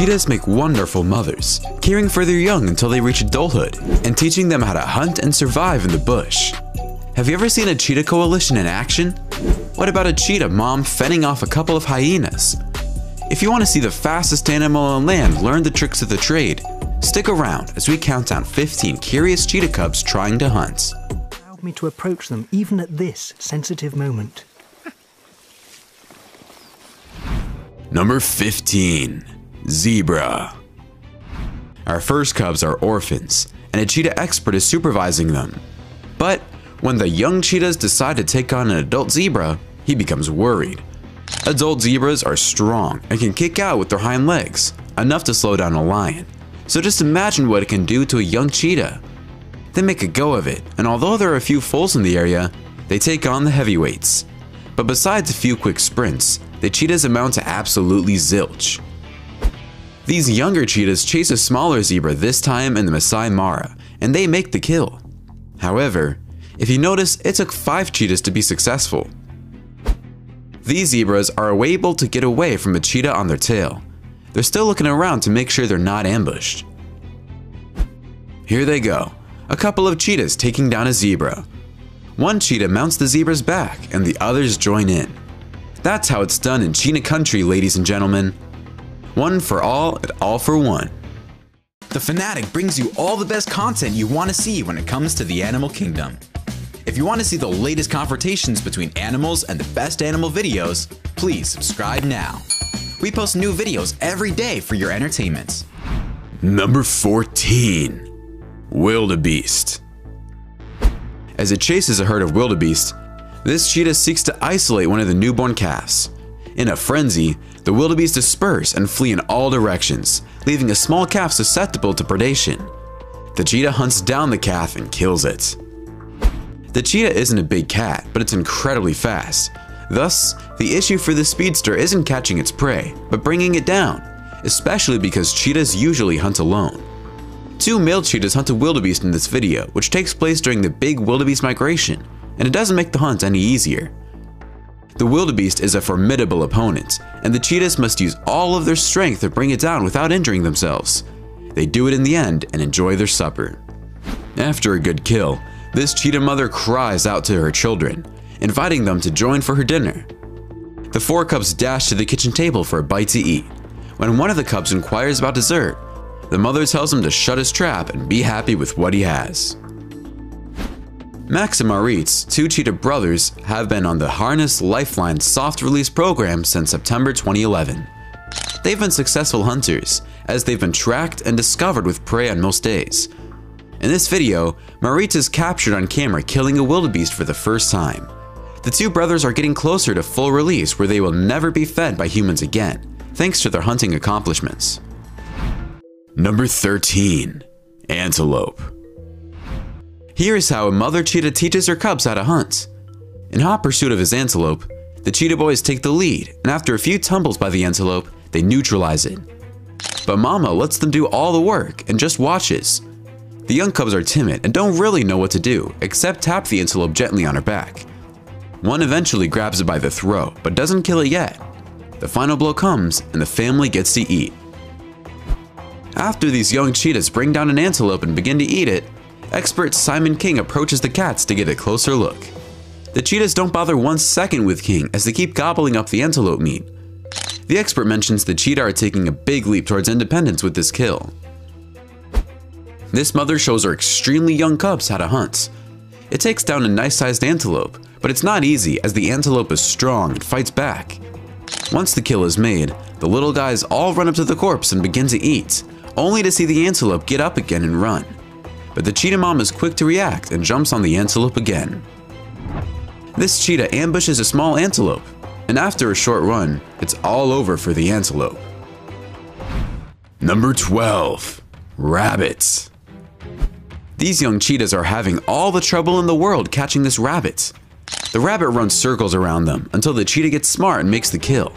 Cheetahs make wonderful mothers, caring for their young until they reach adulthood and teaching them how to hunt and survive in the bush. Have you ever seen a cheetah coalition in action? What about a cheetah mom fending off a couple of hyenas? If you want to see the fastest animal on land learn the tricks of the trade, stick around as we count down 15 curious cheetah cubs trying to hunt. Allowed me to approach them even at this sensitive moment. Number 15. Zebra. Our first cubs are orphans, and a cheetah expert is supervising them. But when the young cheetahs decide to take on an adult zebra, he becomes worried. Adult zebras are strong and can kick out with their hind legs, enough to slow down a lion. So just imagine what it can do to a young cheetah. They make a go of it, and although there are a few foals in the area, they take on the heavyweights. But besides a few quick sprints, the cheetahs amount to absolutely zilch. These younger cheetahs chase a smaller zebra, this time in the Masai Mara, and they make the kill. However, if you notice, it took 5 cheetahs to be successful. These zebras are able to get away from a cheetah on their tail. They're still looking around to make sure they're not ambushed. Here they go, a couple of cheetahs taking down a zebra. One cheetah mounts the zebra's back and the others join in. That's how it's done in cheetah country, ladies and gentlemen. One for all and all for one. The Fanatic brings you all the best content you want to see when it comes to the animal kingdom. If you want to see the latest confrontations between animals and the best animal videos, please subscribe now. We post new videos every day for your entertainment. Number 14. Wildebeest. As it chases a herd of wildebeest, this cheetah seeks to isolate one of the newborn calves. In a frenzy, the wildebeest disperse and flee in all directions, leaving a small calf susceptible to predation. The cheetah hunts down the calf and kills it. The cheetah isn't a big cat, but it's incredibly fast. Thus, the issue for the speedster isn't catching its prey, but bringing it down, especially because cheetahs usually hunt alone. 2 male cheetahs hunt a wildebeest in this video, which takes place during the big wildebeest migration, and it doesn't make the hunt any easier. The wildebeest is a formidable opponent, and the cheetahs must use all of their strength to bring it down without injuring themselves. They do it in the end and enjoy their supper. After a good kill, this cheetah mother cries out to her children, inviting them to join for her dinner. The 4 cubs dash to the kitchen table for a bite to eat. When one of the cubs inquires about dessert, the mother tells him to shut his trap and be happy with what he has. Max and Maurice, 2 cheetah brothers, have been on the Harness Lifeline soft release program since September 2011. They've been successful hunters, as they've been tracked and discovered with prey on most days. In this video, Maurice is captured on camera killing a wildebeest for the first time. The 2 brothers are getting closer to full release where they will never be fed by humans again, thanks to their hunting accomplishments. Number 13. Antelope. Here's how a mother cheetah teaches her cubs how to hunt. In hot pursuit of his antelope, the cheetah boys take the lead, and after a few tumbles by the antelope, they neutralize it. But mama lets them do all the work and just watches. The young cubs are timid and don't really know what to do, except tap the antelope gently on her back. One eventually grabs it by the throat, but doesn't kill it yet. The final blow comes, and the family gets to eat. After these young cheetahs bring down an antelope and begin to eat it, expert Simon King approaches the cats to get a closer look. The cheetahs don't bother 1 second with King as they keep gobbling up the antelope meat. The expert mentions the cheetah are taking a big leap towards independence with this kill. This mother shows her extremely young cubs how to hunt. It takes down a nice-sized antelope, but it's not easy as the antelope is strong and fights back. Once the kill is made, the little guys all run up to the corpse and begin to eat, only to see the antelope get up again and run. But the cheetah mom is quick to react and jumps on the antelope again. This cheetah ambushes a small antelope, and after a short run, it's all over for the antelope. Number 12. Rabbits. These young cheetahs are having all the trouble in the world catching this rabbit. The rabbit runs circles around them until the cheetah gets smart and makes the kill.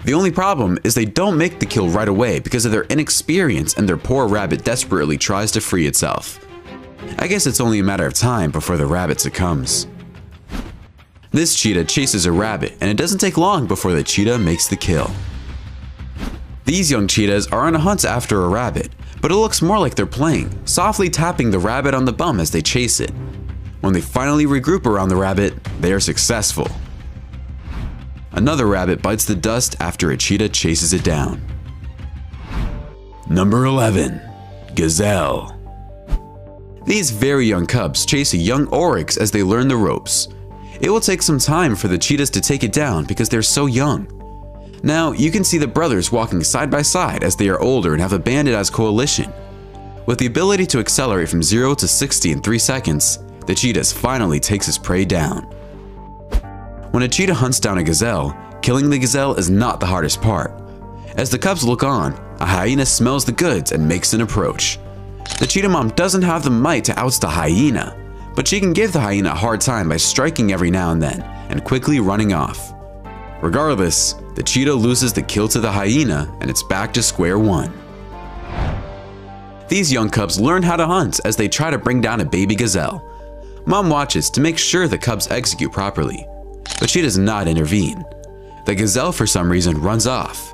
The only problem is they don't make the kill right away because of their inexperience, and their poor rabbit desperately tries to free itself. I guess it's only a matter of time before the rabbit succumbs. This cheetah chases a rabbit, and it doesn't take long before the cheetah makes the kill. These young cheetahs are on a hunt after a rabbit, but it looks more like they're playing, softly tapping the rabbit on the bum as they chase it. When they finally regroup around the rabbit, they are successful. Another rabbit bites the dust after a cheetah chases it down. Number 11. Gazelle. These very young cubs chase a young oryx as they learn the ropes. It will take some time for the cheetahs to take it down because they're so young. Now, you can see the brothers walking side by side as they are older and have a bandit as coalition. With the ability to accelerate from 0 to 60 in 3 seconds, the cheetah finally takes his prey down. When a cheetah hunts down a gazelle, killing the gazelle is not the hardest part. As the cubs look on, a hyena smells the goods and makes an approach. The cheetah mom doesn't have the might to oust the hyena, but she can give the hyena a hard time by striking every now and then and quickly running off. Regardless, the cheetah loses the kill to the hyena and it's back to square one. These young cubs learn how to hunt as they try to bring down a baby gazelle. Mom watches to make sure the cubs execute properly, but she does not intervene. The gazelle for some reason runs off.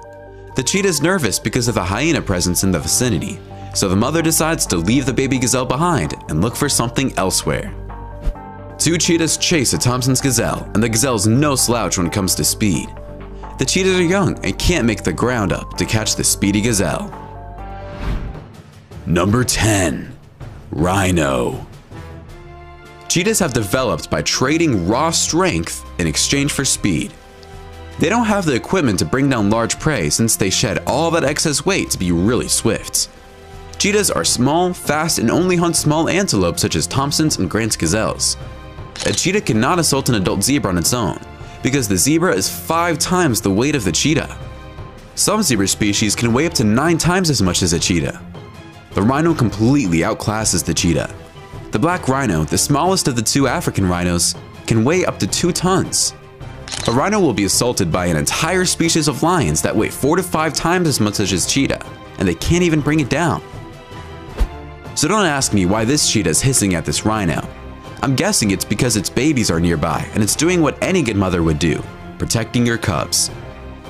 The cheetah is nervous because of the hyena presence in the vicinity, so the mother decides to leave the baby gazelle behind and look for something elsewhere. Two cheetahs chase a Thompson's gazelle, and the gazelle's no slouch when it comes to speed. The cheetahs are young and can't make the ground up to catch the speedy gazelle. Number 10. Rhino. Cheetahs have developed by trading raw strength in exchange for speed. They don't have the equipment to bring down large prey since they shed all that excess weight to be really swift. Cheetahs are small, fast, and only hunt small antelope such as Thompson's and Grant's gazelles. A cheetah cannot assault an adult zebra on its own, because the zebra is 5 times the weight of the cheetah. Some zebra species can weigh up to 9 times as much as a cheetah. The rhino completely outclasses the cheetah. The black rhino, the smallest of the 2 African rhinos, can weigh up to 2 tons. A rhino will be assaulted by an entire species of lions that weigh 4 to 5 times as much as a cheetah, and they can't even bring it down. So don't ask me why this cheetah is hissing at this rhino. I'm guessing it's because its babies are nearby and it's doing what any good mother would do, protecting her cubs.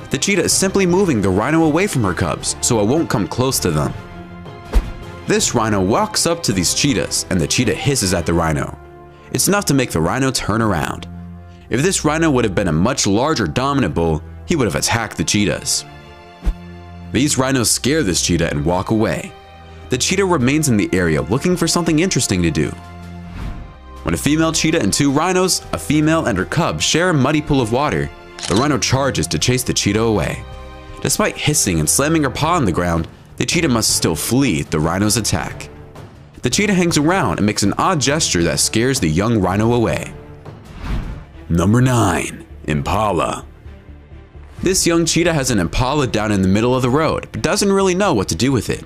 The cheetah is simply moving the rhino away from her cubs so it won't come close to them. This rhino walks up to these cheetahs and the cheetah hisses at the rhino. It's enough to make the rhino turn around. If this rhino would have been a much larger dominant bull, he would have attacked the cheetahs. These rhinos scare this cheetah and walk away. The cheetah remains in the area looking for something interesting to do. When a female cheetah and 2 rhinos, a female and her cub, share a muddy pool of water, the rhino charges to chase the cheetah away. Despite hissing and slamming her paw on the ground, the cheetah must still flee the rhino's attack. The cheetah hangs around and makes an odd gesture that scares the young rhino away. Number 9. Impala. This young cheetah has an impala down in the middle of the road, but doesn't really know what to do with it.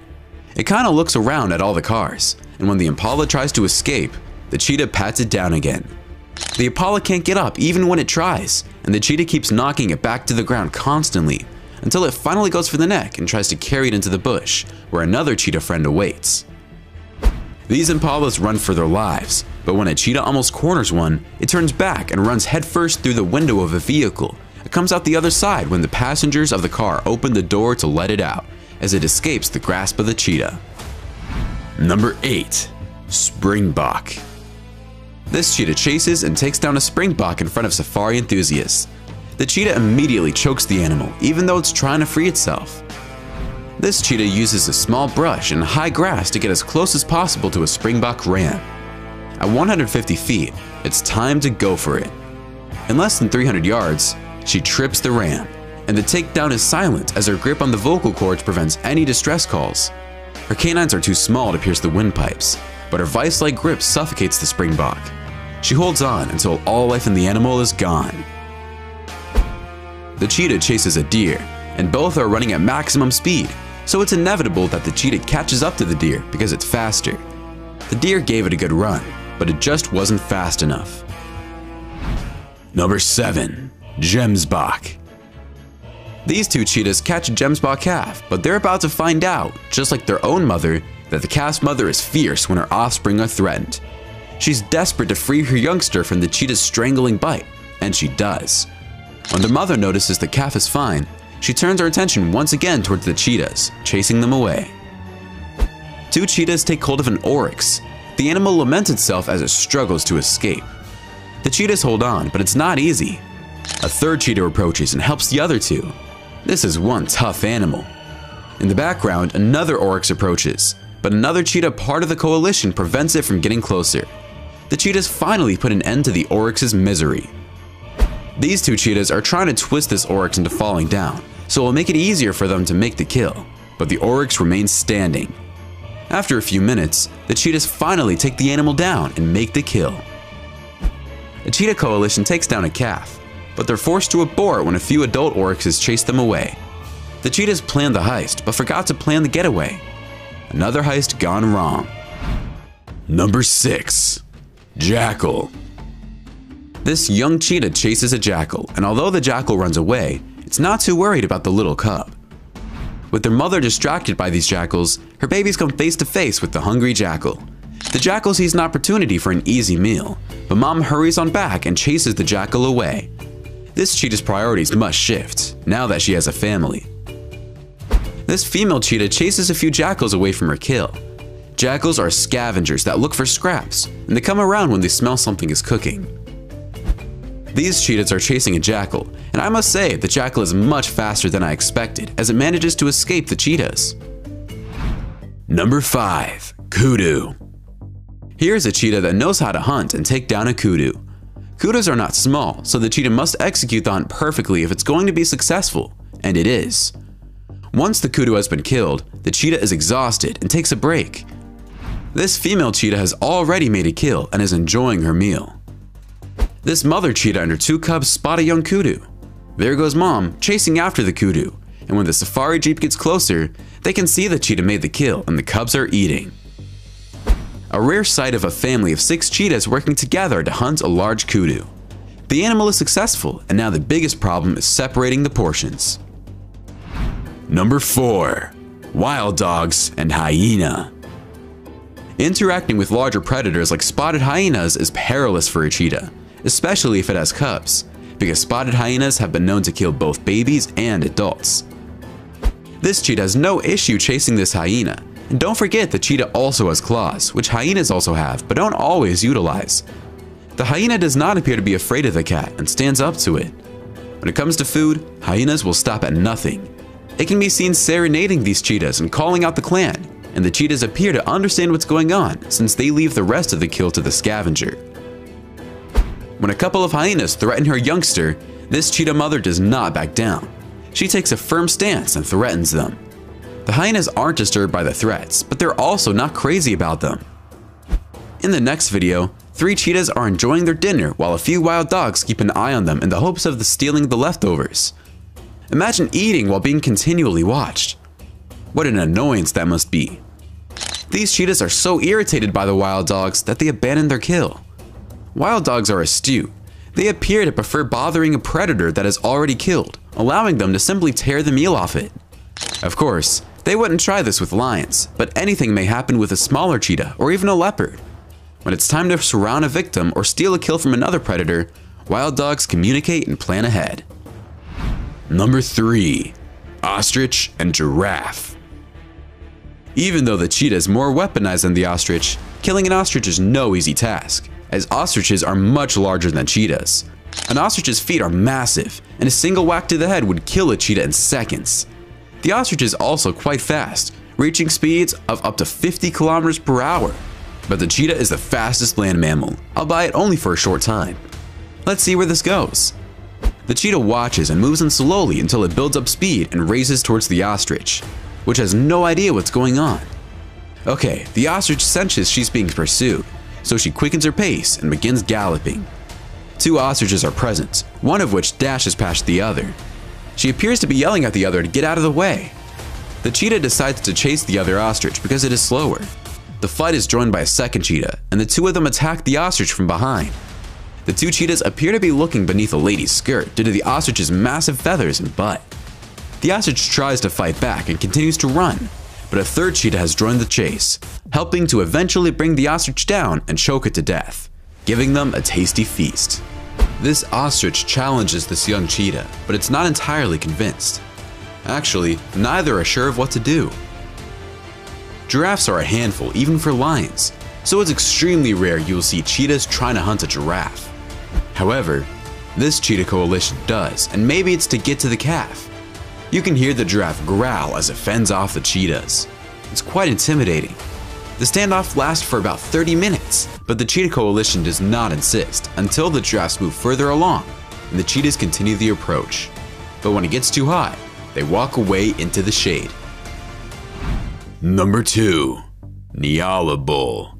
It kinda looks around at all the cars, and when the impala tries to escape, the cheetah pats it down again. The impala can't get up even when it tries, and the cheetah keeps knocking it back to the ground constantly, until it finally goes for the neck and tries to carry it into the bush, where another cheetah friend awaits. These impalas run for their lives, but when a cheetah almost corners one, it turns back and runs headfirst through the window of a vehicle. It comes out the other side when the passengers of the car open the door to let it out, as it escapes the grasp of the cheetah. Number 8. Springbok. This cheetah chases and takes down a springbok in front of safari enthusiasts. The cheetah immediately chokes the animal, even though it's trying to free itself. This cheetah uses a small brush and high grass to get as close as possible to a springbok ram. At 150 feet, it's time to go for it. In less than 300 yards, she trips the ram, and the takedown is silent as her grip on the vocal cords prevents any distress calls. Her canines are too small to pierce the windpipes, but her vice-like grip suffocates the springbok. She holds on until all life in the animal is gone. The cheetah chases a deer, and both are running at maximum speed, so it's inevitable that the cheetah catches up to the deer because it's faster. The deer gave it a good run, but it just wasn't fast enough. Number 7. Gemsbok. These 2 cheetahs catch a gemsbok calf, but they're about to find out, just like their own mother, that the calf's mother is fierce when her offspring are threatened. She's desperate to free her youngster from the cheetah's strangling bite, and she does. When the mother notices the calf is fine, she turns her attention once again towards the cheetahs, chasing them away. Two cheetahs take hold of an oryx. The animal laments itself as it struggles to escape. The cheetahs hold on, but it's not easy. A third cheetah approaches and helps the other two. This is one tough animal. In the background, another oryx approaches, but another cheetah part of the coalition prevents it from getting closer. The cheetahs finally put an end to the oryx's misery. These two cheetahs are trying to twist this oryx into falling down, so it will make it easier for them to make the kill, but the oryx remains standing. After a few minutes, the cheetahs finally take the animal down and make the kill. The cheetah coalition takes down a calf, but they're forced to abort when a few adult oryxes chase them away. The cheetahs planned the heist, but forgot to plan the getaway. Another heist gone wrong. Number 6. Jackal. This young cheetah chases a jackal, and although the jackal runs away, it's not too worried about the little cub. With their mother distracted by these jackals, her babies come face to face with the hungry jackal. The jackal sees an opportunity for an easy meal, but mom hurries on back and chases the jackal away. This cheetah's priorities must shift, now that she has a family. This female cheetah chases a few jackals away from her kill. Jackals are scavengers that look for scraps, and they come around when they smell something is cooking. These cheetahs are chasing a jackal, and I must say the jackal is much faster than I expected as it manages to escape the cheetahs. Number 5. Kudu. Here's a cheetah that knows how to hunt and take down a kudu. Kudus are not small, so the cheetah must execute the hunt perfectly if it's going to be successful, and it is. Once the kudu has been killed, the cheetah is exhausted and takes a break. This female cheetah has already made a kill and is enjoying her meal. This mother cheetah and her two cubs spot a young kudu. There goes mom, chasing after the kudu, and when the safari jeep gets closer, they can see the cheetah made the kill and the cubs are eating. A rare sight of a family of 6 cheetahs working together to hunt a large kudu. The animal is successful, and now the biggest problem is separating the portions. Number 4. Wild dogs and hyena. Interacting with larger predators like spotted hyenas is perilous for a cheetah, especially if it has cubs, because spotted hyenas have been known to kill both babies and adults. This cheetah has no issue chasing this hyena, and don't forget the cheetah also has claws, which hyenas also have, but don't always utilize. The hyena does not appear to be afraid of the cat and stands up to it. When it comes to food, hyenas will stop at nothing. It can be seen serenading these cheetahs and calling out the clan, and the cheetahs appear to understand what's going on since they leave the rest of the kill to the scavenger. When a couple of hyenas threaten her youngster, this cheetah mother does not back down. She takes a firm stance and threatens them. The hyenas aren't disturbed by the threats, but they're also not crazy about them. In the next video, 3 cheetahs are enjoying their dinner while a few wild dogs keep an eye on them in the hopes of stealing the leftovers. Imagine eating while being continually watched. What an annoyance that must be. These cheetahs are so irritated by the wild dogs that they abandon their kill. Wild dogs are astute. They appear to prefer bothering a predator that is already killed, allowing them to simply tear the meal off it. Of course, they wouldn't try this with lions, but anything may happen with a smaller cheetah or even a leopard. When it's time to surround a victim or steal a kill from another predator, wild dogs communicate and plan ahead. Number 3. Ostrich and giraffe. Even though the cheetah is more weaponized than the ostrich, killing an ostrich is no easy task, as ostriches are much larger than cheetahs. An ostrich's feet are massive, and a single whack to the head would kill a cheetah in seconds. The ostrich is also quite fast, reaching speeds of up to 50 kilometers per hour. But the cheetah is the fastest land mammal, albeit only for a short time. Let's see where this goes. The cheetah watches and moves in slowly until it builds up speed and races towards the ostrich, which has no idea what's going on. Okay, the ostrich senses she's being pursued, so she quickens her pace and begins galloping. 2 ostriches are present, one of which dashes past the other. She appears to be yelling at the other to get out of the way. The cheetah decides to chase the other ostrich because it is slower. The fight is joined by a second cheetah, and the 2 of them attack the ostrich from behind. The 2 cheetahs appear to be looking beneath a lady's skirt due to the ostrich's massive feathers and butt. The ostrich tries to fight back and continues to run, but a third cheetah has joined the chase, helping to eventually bring the ostrich down and choke it to death, giving them a tasty feast. This ostrich challenges this young cheetah, but it's not entirely convinced. Actually, neither are sure of what to do. Giraffes are a handful even for lions, so it's extremely rare you will see cheetahs trying to hunt a giraffe. However, this cheetah coalition does, and maybe it's to get to the calf. You can hear the giraffe growl as it fends off the cheetahs. It's quite intimidating. The standoff lasts for about 30 minutes, but the cheetah coalition does not insist until the giraffes move further along and the cheetahs continue the approach. But when it gets too high, they walk away into the shade. Number 2. Nyala Bull.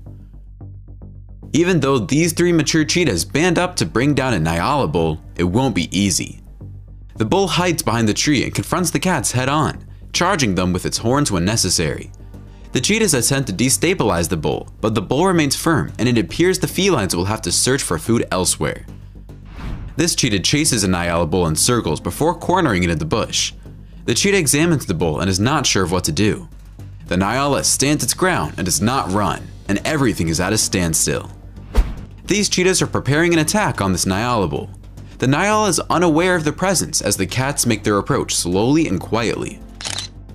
Even though these 3 mature cheetahs band up to bring down a Nyala bull, it won't be easy. The bull hides behind the tree and confronts the cats head on, charging them with its horns when necessary. The cheetahs attempt to destabilize the bull, but the bull remains firm and it appears the felines will have to search for food elsewhere. This cheetah chases a Nyala bull in circles before cornering it in the bush. The cheetah examines the bull and is not sure of what to do. The Nyala stands its ground and does not run, and everything is at a standstill. These cheetahs are preparing an attack on this Nyala bull. The Nyala is unaware of their presence as the cats make their approach slowly and quietly.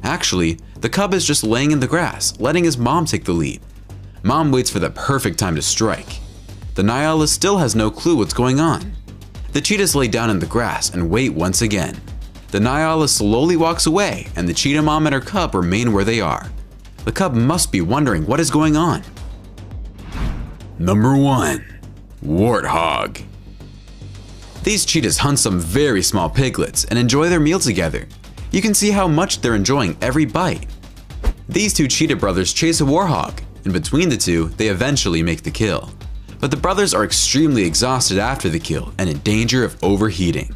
Actually, the cub is just laying in the grass, letting his mom take the lead. Mom waits for the perfect time to strike. The Nyala still has no clue what's going on. The cheetahs lay down in the grass and wait once again. The Nyala slowly walks away and the cheetah mom and her cub remain where they are. The cub must be wondering what is going on. Number 1. Warthog. These cheetahs hunt some very small piglets and enjoy their meal together. You can see how much they're enjoying every bite. These 2 cheetah brothers chase a warthog, and between the 2, they eventually make the kill. But the brothers are extremely exhausted after the kill and in danger of overheating.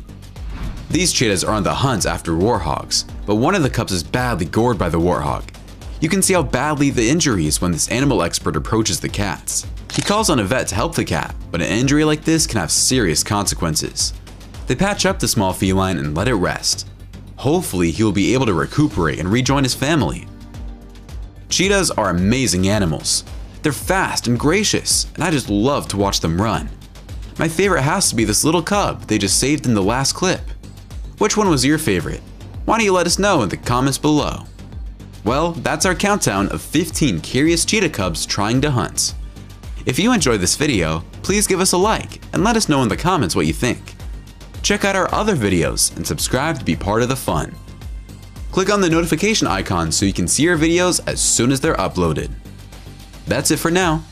These cheetahs are on the hunt after warthogs, but one of the cubs is badly gored by the warthog. You can see how badly the injury is when this animal expert approaches the cats. He calls on a vet to help the cat, but an injury like this can have serious consequences. They patch up the small feline and let it rest. Hopefully he will be able to recuperate and rejoin his family. Cheetahs are amazing animals. They're fast and gracious, and I just love to watch them run. My favorite has to be this little cub they just saved in the last clip. Which one was your favorite? Why don't you let us know in the comments below? Well, that's our countdown of 15 curious cheetah cubs trying to hunt. If you enjoyed this video, please give us a like and let us know in the comments what you think. Check out our other videos and subscribe to be part of the fun. Click on the notification icon so you can see our videos as soon as they're uploaded. That's it for now.